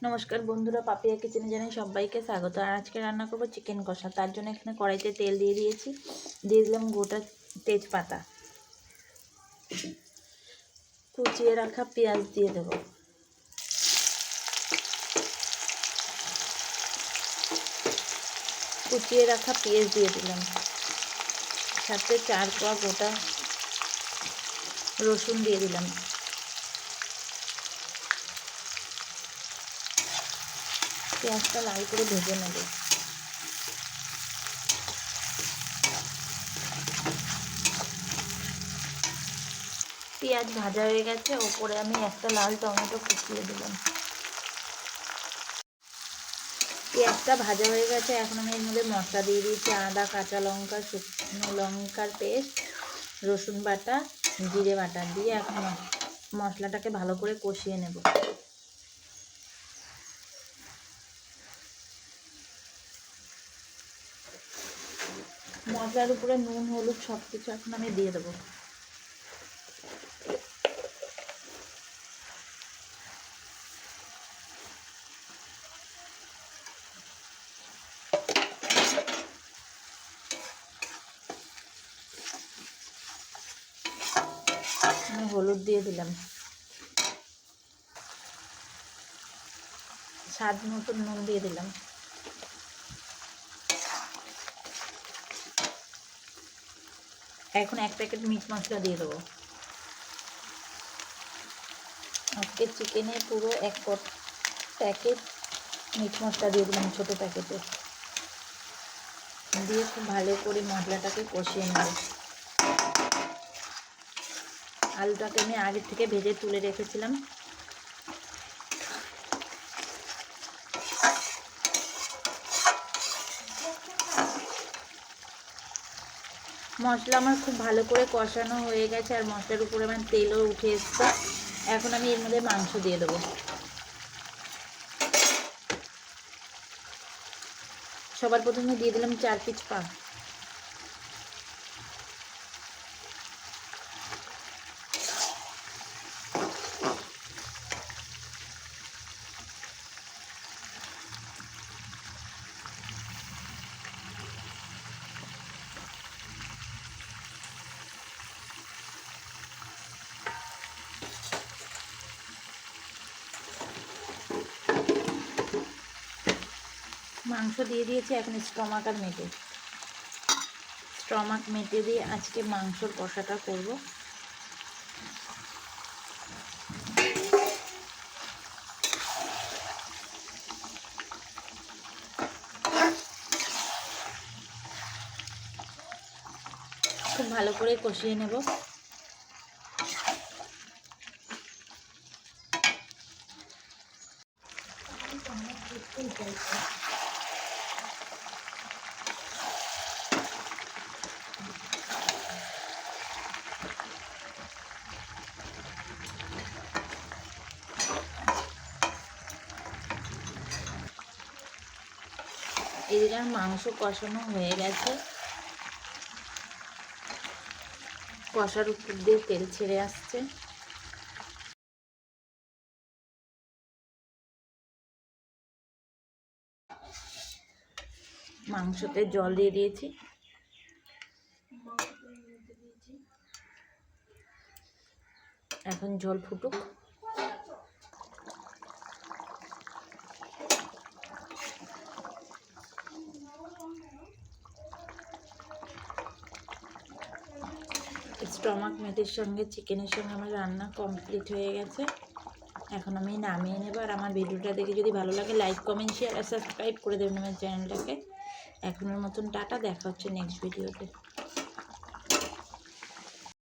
নমস্কার বন্ধুরা, পাপিয়া কিচেনে জানাই সবাইকে স্বাগত। আর আজকে রান্না করব চিকেন কষা। তার জন্য এখানে কড়াইতে তেল দিয়ে দিয়েছি, দিয়ে দিলাম গোটা তেজপাতা, কুচিয়ে রাখা পেঁয়াজ দিয়ে দেব, কুচিয়ে রাখা পেঁয়াজ দিয়ে দিলাম, সাথে 4 কোয়া গোটা রসুন দিয়ে দিলাম, পেঁয়াজটা লাল করে ভেজে নেব। পেঁয়াজ ভাজা হয়ে গেছে, ওপরে আমি একটা লাল টমেটো কুচিয়ে দিলাম। পেঁয়াজটা ভাজা হয়ে গেছে, এখন আমি এর মধ্যে মশলা দিয়ে দিয়েছি। আদা, কাঁচা লঙ্কা, শুকনো লঙ্কার পেস্ট, রসুন বাটা, জিরে বাটা দিয়ে এখন মশলাটাকে ভালো করে কষিয়ে নেব। মশলার উপরে নুন, হলুদ সব কিছু এখন আমি দিয়ে দেবো। আমি হলুদ দিয়ে দিলাম, স্বাদ মতন নুন দিয়ে দিলাম। এখন 1 প্যাকেট মিট মশলা দিয়ে দেবো। আজকে চিকেনে পুরো 1 প্যাকেট মিট মশলা দিয়ে দিলাম, ছোটো প্যাকেটে দিয়ে খুব ভালো করে মশলাটাকে কষিয়ে নেব। আলুটাকে আমি আগে থেকে ভেজে তুলে রেখেছিলাম। মশলা আমার খুব ভালো করে কষানো হয়ে গেছে, আর মশলার উপরে আমার তেলও উঠে এসছে। এখন আমি এর মধ্যে মাংস দিয়ে দেবো। সবার প্রথমে দিয়ে দিলাম 4 পিস পা। মাংস দিয়ে দিয়েছি, এখন স্টমাক মেটে দিয়ে আজকে মাংসর কষাটা করব। খুব ভালো করে কষিয়ে নেব। এদিকে মাংস কষানো হয়ে গেছে, কষার উপর দিয়ে তেল ছেড়ে আসছে। মাংসতে জল দিয়ে দিয়েছি, এখন জল ফুটুক। স্টমাক মেটের সঙ্গে চিকেনের সঙ্গে আমার রান্না কমপ্লিট হয়ে গেছে। এখন আমি নামিয়ে নেব। আর আমার ভিডিওটা দেখে যদি ভালো লাগে লাইক, কমেন্ট, শেয়ার আর সাবস্ক্রাইব করে দেবেন আমার চ্যানেলটাকে। এখনের মতন টাটা, দেখা হচ্ছে নেক্সট ভিডিওতে।